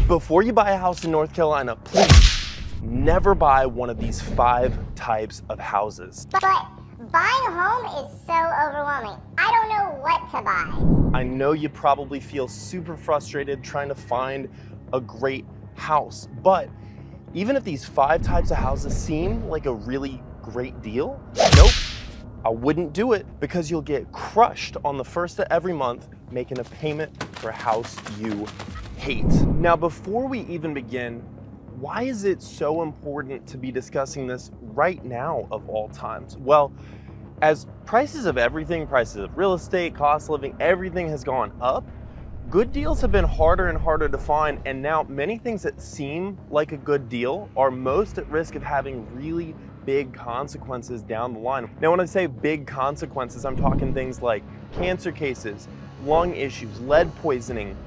Before you buy a house in North Carolina, please never buy one of these 5 types of houses. But buying a home is so overwhelming. I don't know what to buy. I know you probably feel super frustrated trying to find a great house, but even if these 5 types of houses seem like a really great deal, nope, I wouldn't do it, because you'll get crushed on the first of every month making a payment for a house you hate. Now, before we even begin, why is it so important to be discussing this right now of all times? Well, as prices of everything, prices of real estate, cost of living, everything has gone up, good deals have been harder and harder to find, and now many things that seem like a good deal are most at risk of having really big consequences down the line. Now, when I say big consequences, I'm talking things like cancer cases, lung issues, lead poisoning,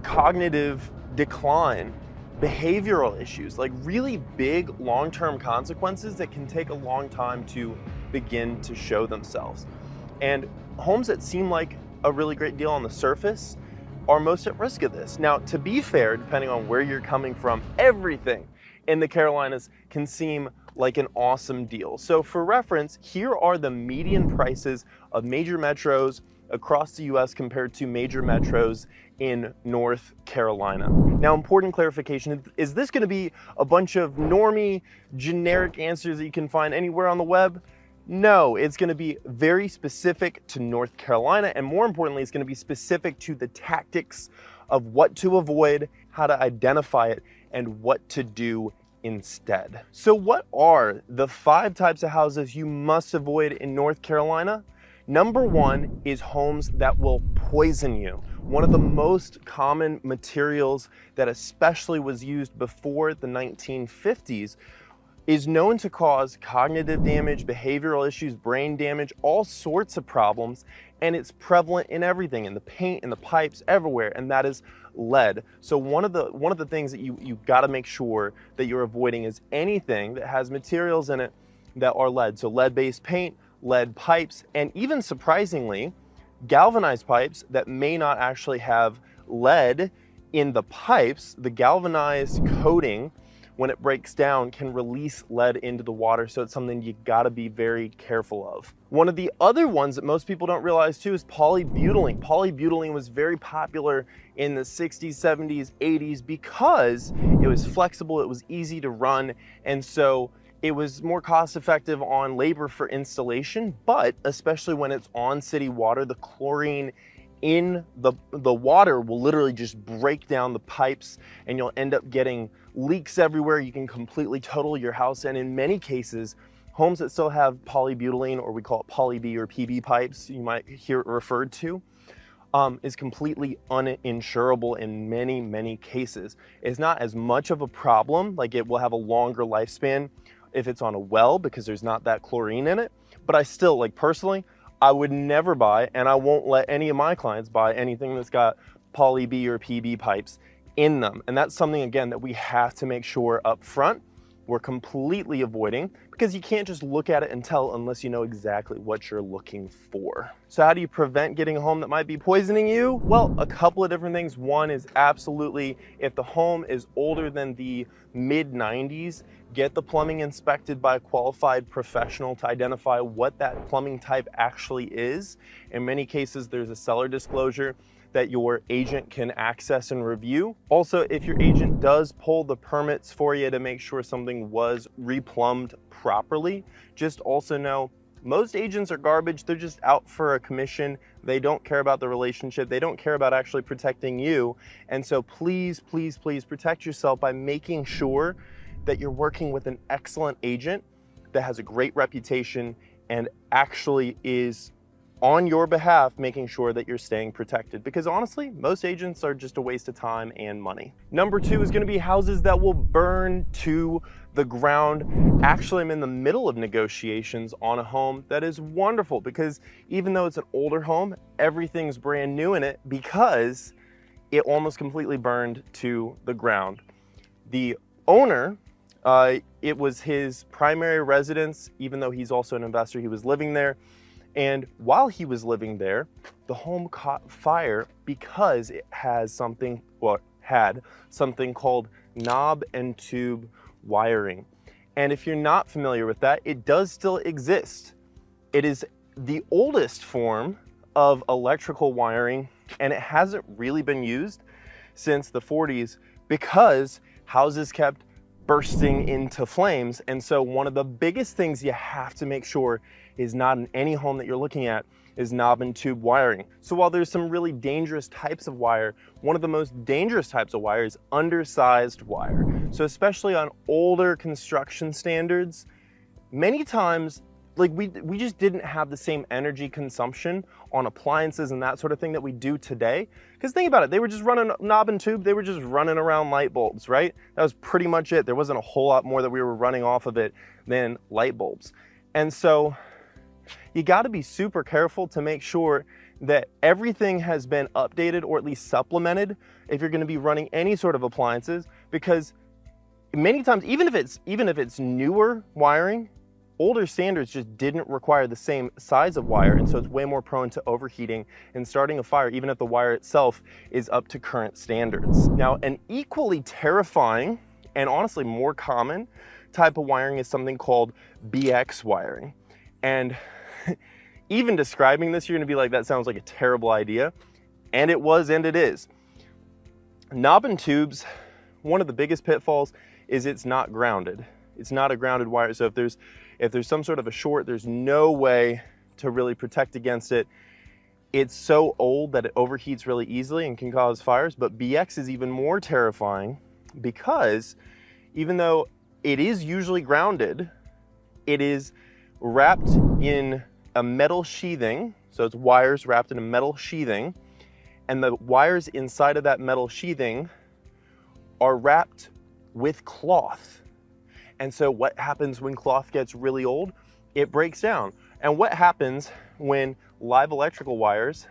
cognitive decline, behavioral issues, like really big long-term consequences that can take a long time to begin to show themselves. And homes that seem like a really great deal on the surface are most at risk of this. Now, to be fair, depending on where you're coming from, everything in the Carolinas can seem like an awesome deal. So for reference, here are the median prices of major metros across the US compared to major metros in North Carolina. Now, important clarification, is this gonna be a bunch of normie, generic answers that you can find anywhere on the web? No, it's gonna be very specific to North Carolina, and more importantly, it's gonna be specific to the tactics of what to avoid, how to identify it, and what to do instead. So what are the 5 types of houses you must avoid in North Carolina? Number 1 is homes that will poison you. One of the most common materials that especially was used before the 1950s is known to cause cognitive damage, behavioral issues, brain damage, all sorts of problems, and it's prevalent in everything, in the paint, in the pipes, everywhere, and that is lead. So one of the things that you gotta make sure that you're avoiding is anything that has materials in it that are lead. So lead-based paint, lead pipes, and even surprisingly, galvanized pipes that may not actually have lead in the pipes. The galvanized coating, when it breaks down, can release lead into the water, so it's something you gotta be very careful of. One of the other ones that most people don't realize too is polybutylene. Polybutylene was very popular in the 60s, 70s, 80s because it was flexible, it was easy to run, and so it was more cost effective on labor for installation, but especially when it's on city water, the chlorine in the water will literally just break down the pipes, and you'll end up getting leaks everywhere. You can completely total your house, and in many cases, homes that still have polybutylene, or we call it poly B or PB pipes, you might hear it referred to, is completely uninsurable in many, many cases. It's not as much of a problem, like it will have a longer lifespan if it's on a well because there's not that chlorine in it, but I still, like personally, I would never buy, and I won't let any of my clients buy anything that's got poly B or PB pipes in them. And that's something, again, that we have to make sure up front we're completely avoiding, because you can't just look at it and tell unless you know exactly what you're looking for. So how do you prevent getting a home that might be poisoning you? Well, a couple of different things. One is absolutely, if the home is older than the mid-90s, get the plumbing inspected by a qualified professional to identify what that plumbing type actually is. In many cases, there's a seller disclosure that your agent can access and review. Also, if your agent does pull the permits for you to make sure something was replumbed properly, just also know most agents are garbage. They're just out for a commission. They don't care about the relationship. They don't care about actually protecting you. And so please, please, please protect yourself by making sure that you're working with an excellent agent that has a great reputation and actually is on your behalf, making sure that you're staying protected, because honestly, most agents are just a waste of time and money. Number 2 is gonna be houses that will burn to the ground. Actually, I'm in the middle of negotiations on a home that is wonderful, because even though it's an older home, everything's brand new in it because it almost completely burned to the ground. The owner, it was his primary residence, even though he's also an investor, he was living there. And while he was living there, the home caught fire because it has something, well, had something called knob and tube wiring. And if you're not familiar with that, it does still exist. It is the oldest form of electrical wiring, and it hasn't really been used since the 40s because houses kept bursting into flames. And so one of the biggest things you have to make sure is not in any home that you're looking at is knob and tube wiring. So while there's some really dangerous types of wire, one of the most dangerous types of wire is undersized wire. So especially on older construction standards, many times, like we just didn't have the same energy consumption on appliances and that sort of thing that we do today. Because think about it, they were just running knob and tube, they were just running around light bulbs, right? That was pretty much it. There wasn't a whole lot more that we were running off of it than light bulbs. And so you gotta be super careful to make sure that everything has been updated or at least supplemented if you're gonna be running any sort of appliances, because many times, even if it's newer wiring, older standards just didn't require the same size of wire, and so it's way more prone to overheating and starting a fire, even if the wire itself is up to current standards. Now, an equally terrifying and honestly more common type of wiring is something called BX wiring. And even describing this, you're gonna be like, that sounds like a terrible idea. And it was, and it is. Knob and tubes, one of the biggest pitfalls is it's not grounded. It's not a grounded wire, so if there's some sort of a short, there's no way to really protect against it. It's so old that it overheats really easily and can cause fires, but BX is even more terrifying because even though it is usually grounded, it is wrapped in a metal sheathing, so it's wires wrapped in a metal sheathing, and the wires inside of that metal sheathing are wrapped with cloth. And so what happens when cloth gets really old? It breaks down. And what happens when live electrical wires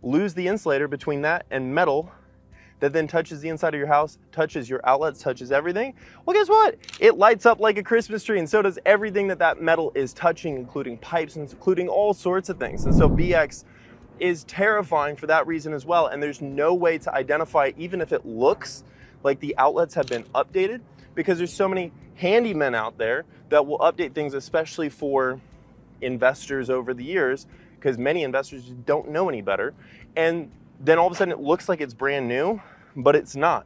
lose the insulator between that and metal that then touches the inside of your house, touches your outlets, touches everything? Well, guess what? It lights up like a Christmas tree, and so does everything that metal is touching, including pipes, including all sorts of things. And so BX is terrifying for that reason as well, and there's no way to identify it, even if it looks like the outlets have been updated, because there's so many handymen out there that will update things, especially for investors over the years, because many investors just don't know any better. And then all of a sudden it looks like it's brand new, but it's not.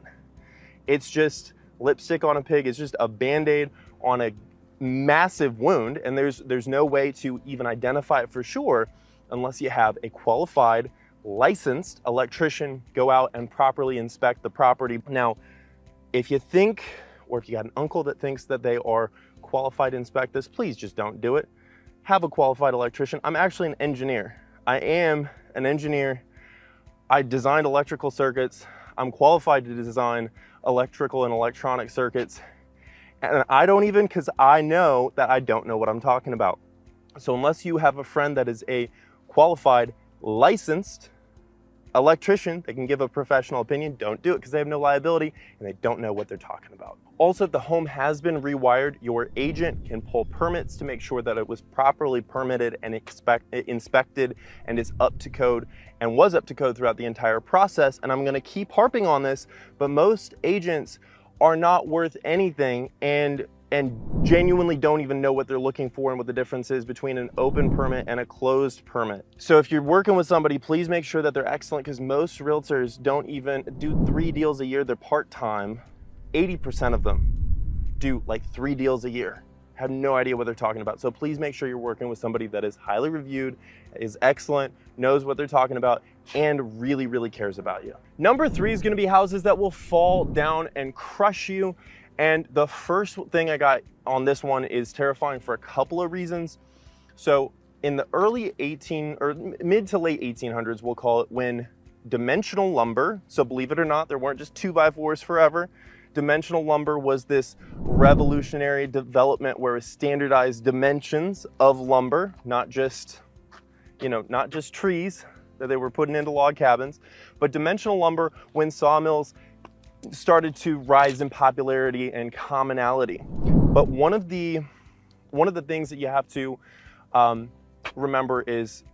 It's just lipstick on a pig. It's just a Band-Aid on a massive wound, and there's no way to even identify it for sure unless you have a qualified, licensed electrician go out and properly inspect the property. Now, if you think, or if you got an uncle that thinks that they are qualified to inspect this, please just don't do it. Have a qualified electrician. I'm actually an engineer. I am an engineer. I designed electrical circuits. I'm qualified to design electrical and electronic circuits. And I don't even, because I know that I don't know what I'm talking about. So unless you have a friend that is a qualified, licensed electrician that can give a professional opinion, don't do it, because they have no liability and they don't know what they're talking about. Also, if the home has been rewired, your agent can pull permits to make sure that it was properly permitted and inspected and is up to code and was up to code throughout the entire process. And I'm going to keep harping on this, but most agents are not worth anything and genuinely don't even know what they're looking for and what the difference is between an open permit and a closed permit. So if you're working with somebody, please make sure that they're excellent, because most realtors don't even do 3 deals a year. They're part-time. 80% of them do like 3 deals a year. Have no idea what they're talking about. So please make sure you're working with somebody that is highly reviewed, is excellent, knows what they're talking about, and really, really cares about you. Number 3 is gonna be houses that will fall down and crush you. And the first thing I got on this one is terrifying for a couple of reasons. So in the early mid to late 1800s, we'll call it, when dimensional lumber, so believe it or not, there weren't just 2x4s forever. Dimensional lumber was this revolutionary development where it standardized dimensions of lumber, not just trees that they were putting into log cabins, but dimensional lumber when sawmills started to rise in popularity and commonality. But one of the things that you have to remember is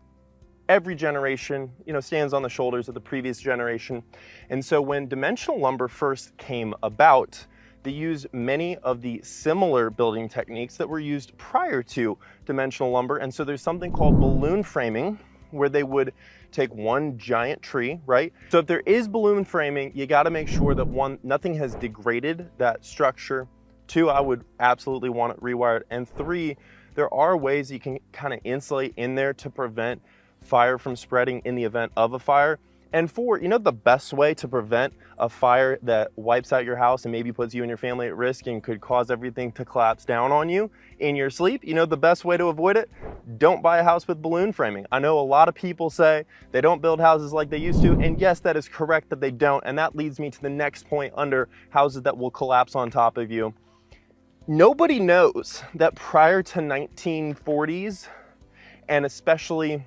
every generation, stands on the shoulders of the previous generation. And so when dimensional lumber first came about, they used many of the similar building techniques that were used prior to dimensional lumber. And so there's something called balloon framing, where they would take one giant tree, right? So if there is balloon framing, you got to make sure that one, nothing has degraded that structure. Two, I would absolutely want it rewired. And three, there are ways you can kind of insulate in there to prevent fire from spreading in the event of a fire. And four, the best way to prevent a fire that wipes out your house and maybe puts you and your family at risk and could cause everything to collapse down on you in your sleep, the best way to avoid it, don't buy a house with balloon framing. I know a lot of people say they don't build houses like they used to, and yes, that is correct that they don't. And that leads me to the next point under houses that will collapse on top of you. Nobody knows that prior to 1940s, and especially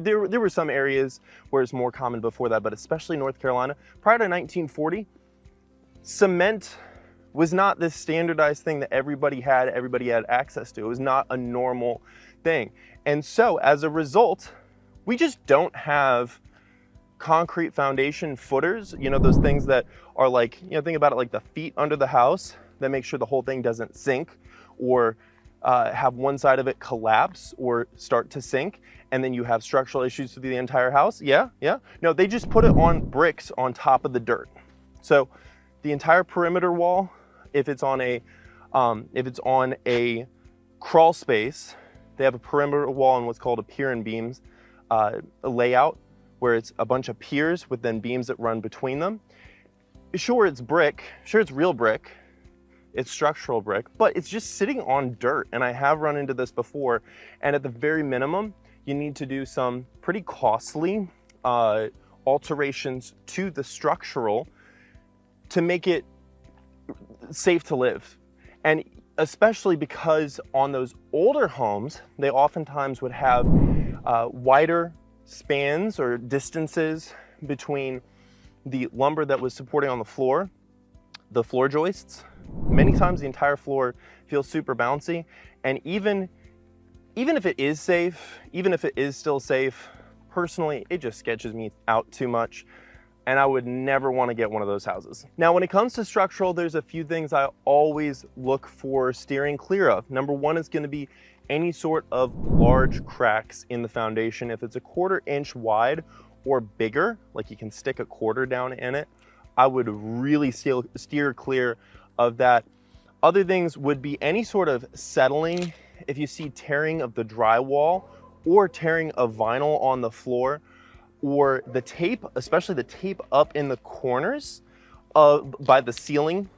there were some areas where it's more common before that, but especially North Carolina, prior to 1940, cement was not this standardized thing that everybody had access to. It was not a normal thing. And so as a result, we just don't have concrete foundation footers, those things that are like, think about it like the feet under the house that make sure the whole thing doesn't sink or have one side of it collapse or start to sink, and then you have structural issues through the entire house. Yeah. No, they just put it on bricks on top of the dirt. So the entire perimeter wall, if it's on a crawl space, they have a perimeter wall and what's called a pier and beams layout, where it's a bunch of piers with then beams that run between them. Sure, it's brick. Sure, it's real brick. It's structural brick, but it's just sitting on dirt. And I have run into this before. And at the very minimum, you need to do some pretty costly alterations to the structural to make it safe to live. And especially because on those older homes, they oftentimes would have wider spans or distances between the lumber that was supporting on the floor joists. Many times the entire floor feels super bouncy, and even if it is safe, even if it is still safe, personally, it just sketches me out too much, and I would never want to get one of those houses. Now, when it comes to structural, there's a few things I always look for steering clear of. Number one is going to be any sort of large cracks in the foundation. If it's a 1/4 inch wide or bigger, like you can stick a quarter down in it, I would really steer clear of that. Other things would be any sort of settling. If you see tearing of the drywall or tearing of vinyl on the floor, or the tape, especially the tape up in the corners by the ceiling,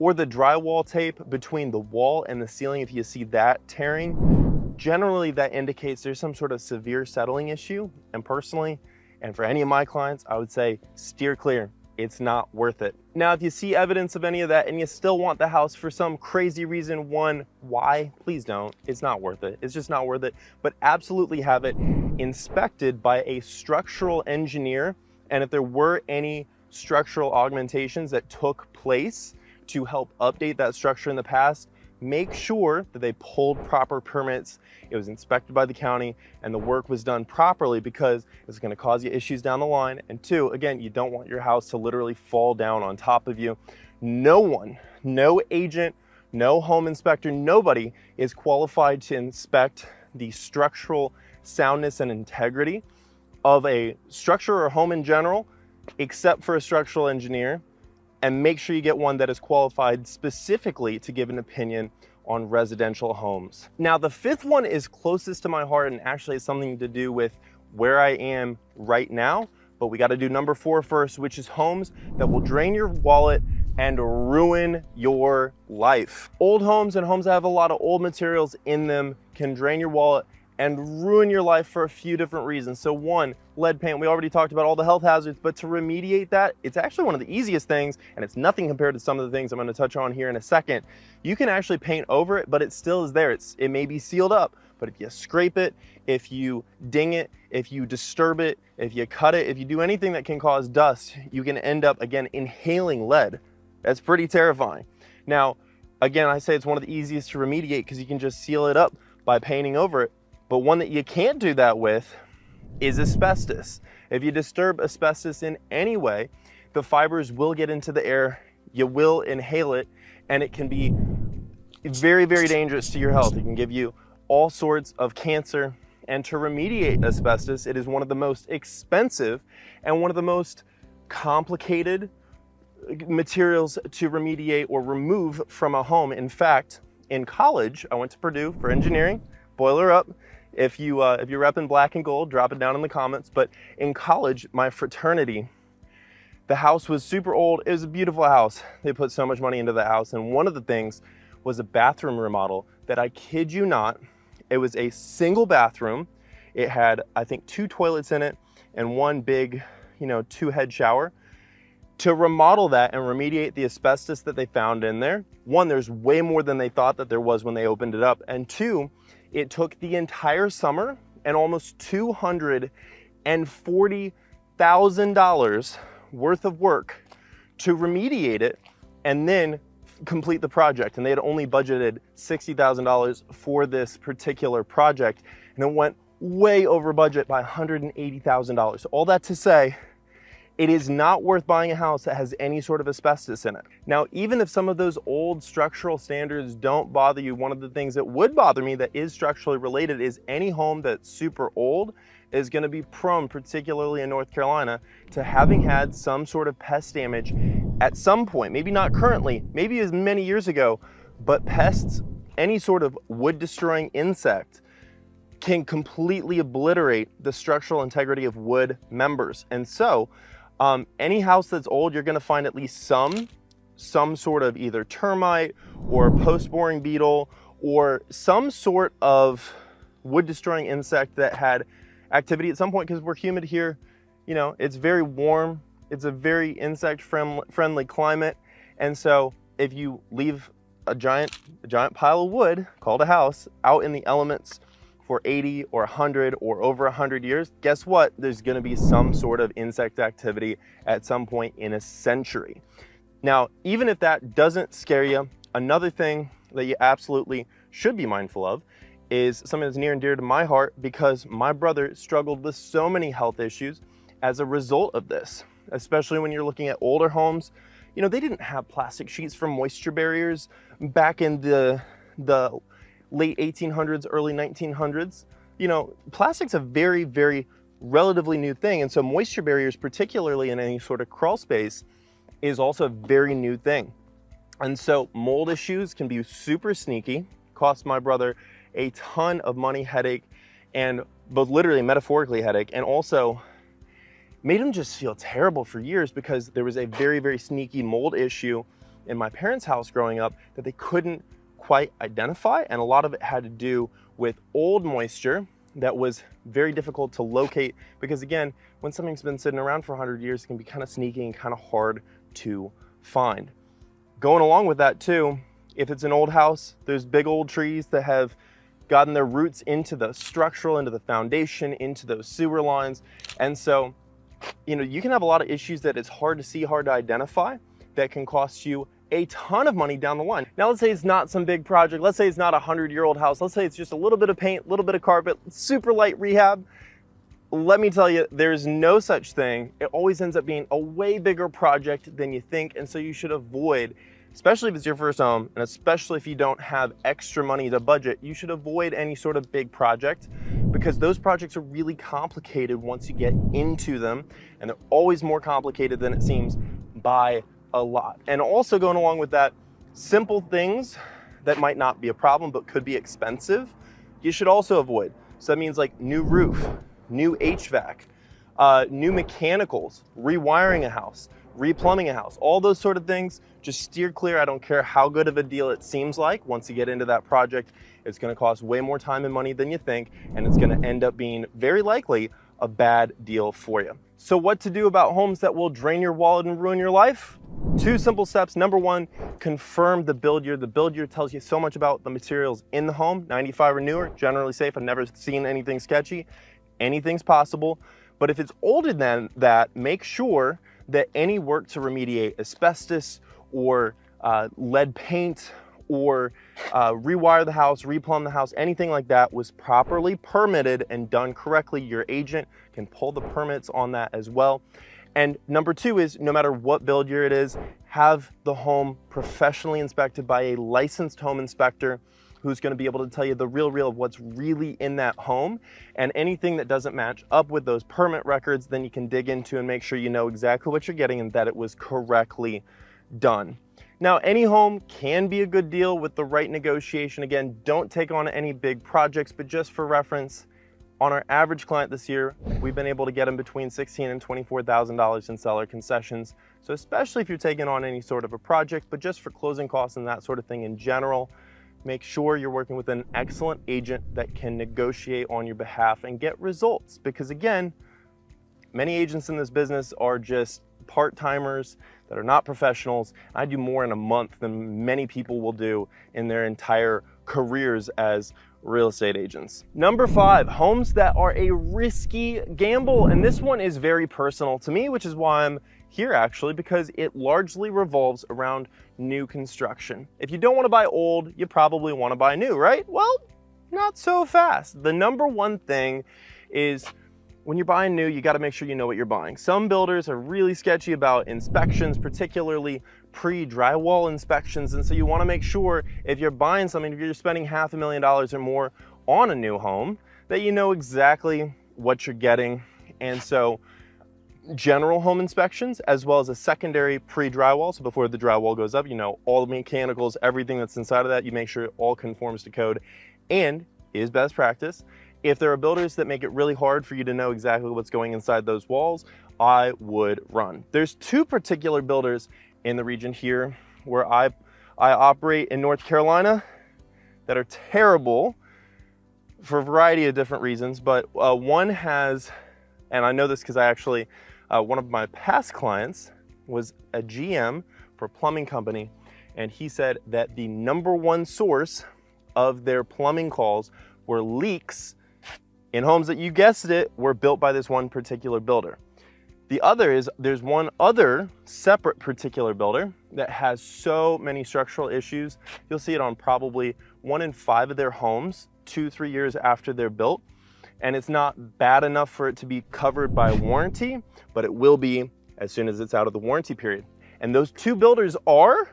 or the drywall tape between the wall and the ceiling, if you see that tearing, generally that indicates there's some sort of severe settling issue. And personally, and for any of my clients, I would say steer clear. It's not worth it. Now, if you see evidence of any of that and you still want the house for some crazy reason, why? Please don't. It's not worth it. It's just not worth it. But absolutely have it inspected by a structural engineer. And if there were any structural augmentations that took place to help update that structure in the past, make sure that they pulled proper permits, it was inspected by the county, and the work was done properly, because it's going to cause you issues down the line. And two, again, you don't want your house to literally fall down on top of you. No one, no agent, no home inspector, nobody is qualified to inspect the structural soundness and integrity of a structure or home in general, except for a structural engineer. And make sure you get one that is qualified specifically to give an opinion on residential homes. Now, the fifth one is closest to my heart and actually has something to do with where I am right now, but we got to do number 4 first, which is homes that will drain your wallet and ruin your life. Old homes and homes that have a lot of old materials in them can drain your wallet and ruin your life for a few different reasons. So one, lead paint. We already talked about all the health hazards, but to remediate that, it's actually one of the easiest things, and it's nothing compared to some of the things I'm going to touch on here in a second. You can actually paint over it, but it still is there. It may be sealed up, but if you scrape it, if you ding it, if you disturb it, if you cut it, if you do anything that can cause dust, you can end up, again, inhaling lead. That's pretty terrifying. Now, again, I say it's one of the easiest to remediate because you can just seal it up by painting over it. But one that you can't do that with is asbestos. If you disturb asbestos in any way, the fibers will get into the air, you will inhale it, and it can be very, very dangerous to your health. It can give you all sorts of cancer. And to remediate asbestos, it is one of the most expensive and one of the most complicated materials to remediate or remove from a home. In fact, in college, I went to Purdue for engineering. Boiler up. If you're repping black and gold, drop it down in the comments. But in college, my fraternity, the house was super old. It was a beautiful house. They put so much money into the house. And one of the things was a bathroom remodel that, I kid you not, it was a single bathroom. It had, I think, 2 toilets in it and one big, 2-head shower. To remodel that and remediate the asbestos that they found in there, one, there's way more than they thought that there was when they opened it up. And two, it took the entire summer and almost $240,000 worth of work to remediate it and then complete the project. And they had only budgeted $60,000 for this particular project, and it went way over budget by $180,000. So all that to say, it is not worth buying a house that has any sort of asbestos in it. Now, even if some of those old structural standards don't bother you, one of the things that would bother me that is structurally related is any home that's super old is going to be prone, particularly in North Carolina, to having had some sort of pest damage at some point. Maybe not currently, maybe as many years ago, but pests, any sort of wood destroying insect, can completely obliterate the structural integrity of wood members. And so any house that's old, you're going to find at least some sort of either termite or post-boring beetle or some sort of wood destroying insect that had activity at some point, because we're humid here. It's very warm. It's a very insect friendly climate. And so if you leave a giant pile of wood called a house out in the elements for 80 or 100 or over 100 years, guess what? There's going to be some sort of insect activity at some point in a century. Now, even if that doesn't scare you, another thing that you absolutely should be mindful of is something that's near and dear to my heart, because my brother struggled with so many health issues as a result of this, especially when you're looking at older homes. They didn't have plastic sheets for moisture barriers back in the late 1800s, early 1900s. Plastic's a very, very relatively new thing. And so moisture barriers, particularly in any sort of crawl space, is also a very new thing. And so mold issues can be super sneaky, cost my brother a ton of money, headache, and both literally and metaphorically headache, and also made him just feel terrible for years, because there was a very, very sneaky mold issue in my parents' house growing up that they couldn't quite identify. And a lot of it had to do with old moisture that was very difficult to locate, because again, when something's been sitting around for 100 years, it can be kind of sneaky and kind of hard to find. Going along with that too, if it's an old house, there's big old trees that have gotten their roots into the structural, into the foundation, into those sewer lines. And so, you can have a lot of issues that it's hard to see, hard to identify, that can cost you a ton of money down the line. Now, let's say it's not some big project. Let's say it's not a 100-year-old house. Let's say it's just a little bit of paint, a little bit of carpet, super light rehab. Let me tell you, there's no such thing. It always ends up being a way bigger project than you think. And so you should avoid, especially if it's your first home, and especially if you don't have extra money to budget, you should avoid any sort of big project, because those projects are really complicated once you get into them, and they're always more complicated than it seems by a lot. And also, going along with that, simple things that might not be a problem but could be expensive, you should also avoid. So that means like new roof, new HVAC, new mechanicals, rewiring a house, replumbing a house, all those sort of things. Just steer clear. I don't care how good of a deal it seems like. Once you get into that project, it's going to cost way more time and money than you think, and it's going to end up being very likely a bad deal for you. So what to do about homes that will drain your wallet and ruin your life? 2 simple steps. Number 1, confirm the build year. The build year tells you so much about the materials in the home. 95 or newer, generally safe. I've never seen anything sketchy. Anything's possible. But if it's older than that, make sure that any work to remediate asbestos or lead paint or rewire the house, replumb the house, anything like that was properly permitted and done correctly, your agent can pull the permits on that as well. And number two is, no matter what build year it is, have the home professionally inspected by a licensed home inspector who's going to be able to tell you the real of what's really in that home. And anything that doesn't match up with those permit records, then you can dig into and make sure you know exactly what you're getting and that it was correctly done. Now, any home can be a good deal with the right negotiation. Again, don't take on any big projects, but just for reference, on our average client this year, we've been able to get them between $16,000 and $24,000 in seller concessions. So especially if you're taking on any sort of a project, but just for closing costs and that sort of thing in general, make sure you're working with an excellent agent that can negotiate on your behalf and get results. Because again, many agents in this business are just part-timers that are not professionals. I do more in a month than many people will do in their entire careers as real estate agents. Number 5, homes that are a risky gamble. And this one is very personal to me, which is why I'm here actually, because it largely revolves around new construction. If you don't want to buy old, you probably want to buy new, right? Well, not so fast. The number one thing is, when you're buying new, you got to make sure you know what you're buying. Some builders are really sketchy about inspections, particularly pre-drywall inspections. And so you want to make sure if you're buying something, if you're spending $500,000 or more on a new home, that you know exactly what you're getting. And so general home inspections, as well as a secondary pre-drywall. So before the drywall goes up, you know all the mechanicals, everything that's inside of that, you make sure it all conforms to code and is best practice. If there are builders that make it really hard for you to know exactly what's going inside those walls, I would run. There's 2 particular builders in the region here where I operate in North Carolina that are terrible for a variety of different reasons, but one has, and I know this because I actually, one of my past clients was a GM for a plumbing company, and he said that the number one source of their plumbing calls were leaks in homes that, you guessed it, were built by this one particular builder. The other is, there's one other separate particular builder that has so many structural issues. You'll see it on probably 1 in 5 of their homes 2-3 years after they're built. And it's not bad enough for it to be covered by warranty, but it will be as soon as it's out of the warranty period. And those 2 builders are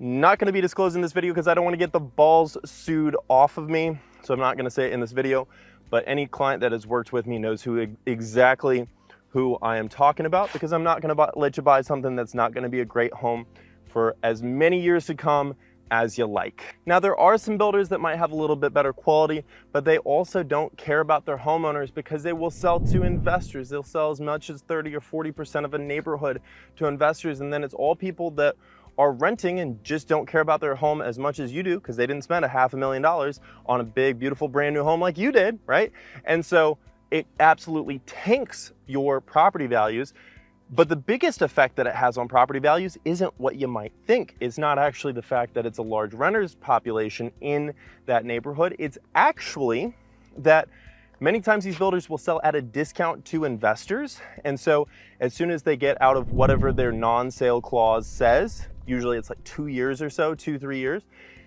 not going to be disclosed in this video because I don't want to get the balls sued off of me. So I'm not going to say it in this video. But any client that has worked with me knows exactly who I am talking about, because I'm not going to let you buy something that's not going to be a great home for as many years to come as you like. Now, there are some builders that might have a little bit better quality, but they also don't care about their homeowners because they will sell to investors. They'll sell as much as 30 or 40% of a neighborhood to investors, and then it's all people that are renting and just don't care about their home as much as you do because they didn't spend $500,000 on a big, beautiful, brand new home like you did, right? And so it absolutely tanks your property values. But the biggest effect that it has on property values isn't what you might think. It's not actually the fact that it's a large renters population in that neighborhood. It's actually that many times these builders will sell at a discount to investors. And so as soon as they get out of whatever their non-sale clause says, usually it's like 2 years or so, 2-3 years,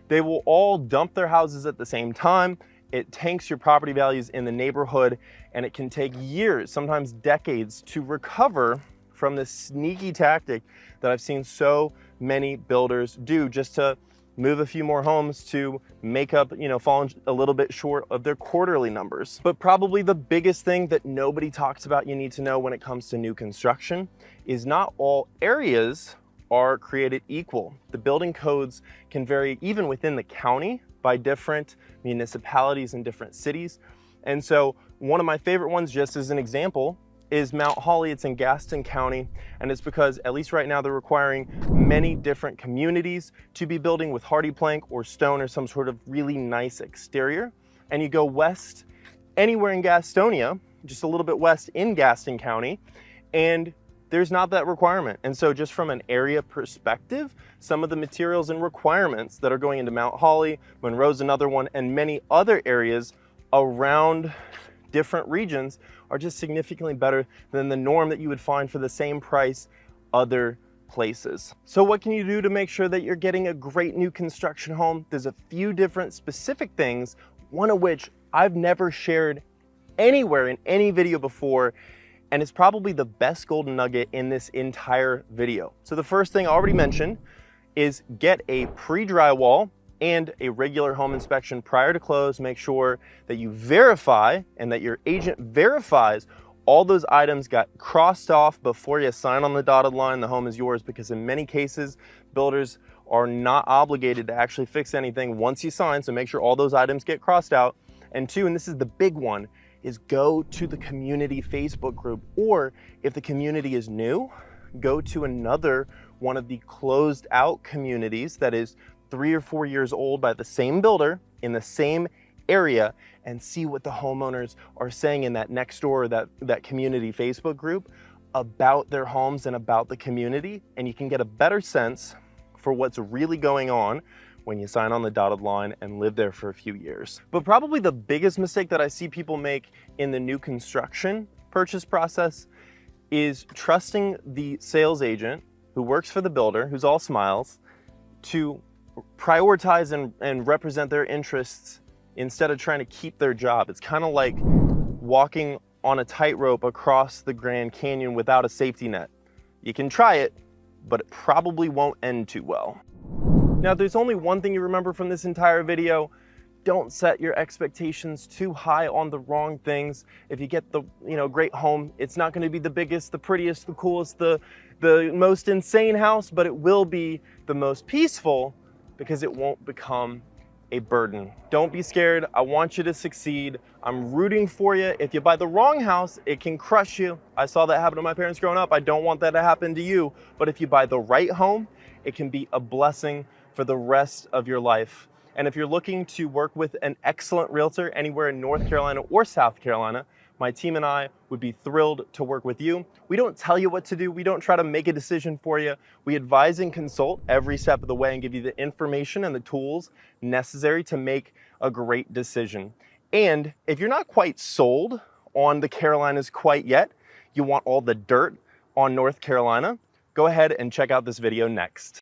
they will all dump their houses at the same time. It tanks your property values in the neighborhood, and it can take years, sometimes decades, to recover from this sneaky tactic that I've seen so many builders do just to move a few more homes to make up, falling a little bit short of their quarterly numbers. But probably the biggest thing that nobody talks about you need to know when it comes to new construction is not all areas are created equal. The building codes can vary even within the county by different municipalities and different cities. And so one of my favorite ones, just as an example, is Mount Holly. It's in Gaston County, and it's because, at least right now, they're requiring many different communities to be building with hardy plank or stone or some sort of really nice exterior. And you go west anywhere in Gastonia, just a little bit west in Gaston County, and there's not that requirement. And so just from an area perspective, some of the materials and requirements that are going into Mount Holly, Monroe's another one, and many other areas around different regions are just significantly better than the norm that you would find for the same price other places. So what can you do to make sure that you're getting a great new construction home? There's a few different specific things, one of which I've never shared anywhere in any video before, and it's probably the best golden nugget in this entire video. So the first thing I already mentioned is get a pre-drywall and a regular home inspection prior to close. Make sure that you verify and that your agent verifies all those items got crossed off before you sign on the dotted line. The home is yours, because in many cases, builders are not obligated to actually fix anything once you sign, so make sure all those items get crossed out. And two, and this is the big one, is go to the community Facebook group, or if the community is new, go to another one of the closed out communities that is 3 or 4 years old by the same builder in the same area, and see what the homeowners are saying in that next door, that community Facebook group about their homes and about the community. And you can get a better sense for what's really going on when you sign on the dotted line and live there for a few years. But probably the biggest mistake that I see people make in the new construction purchase process is trusting the sales agent who works for the builder, who's all smiles, to prioritize and represent their interests instead of trying to keep their job. It's kind of like walking on a tightrope across the Grand Canyon without a safety net. You can try it, but it probably won't end too well. Now, there's only one thing you remember from this entire video. Don't set your expectations too high on the wrong things. If you get the great home, it's not going to be the biggest, the prettiest, the coolest, the most insane house, but it will be the most peaceful, because it won't become a burden. Don't be scared. I want you to succeed. I'm rooting for you. If you buy the wrong house, it can crush you. I saw that happen to my parents growing up. I don't want that to happen to you. But if you buy the right home, it can be a blessing for the rest of your life. And if you're looking to work with an excellent realtor anywhere in North Carolina or South Carolina, my team and I would be thrilled to work with you. We don't tell you what to do. We don't try to make a decision for you. We advise and consult every step of the way and give you the information and the tools necessary to make a great decision. And if you're not quite sold on the Carolinas quite yet, you want all the dirt on North Carolina, go ahead and check out this video next.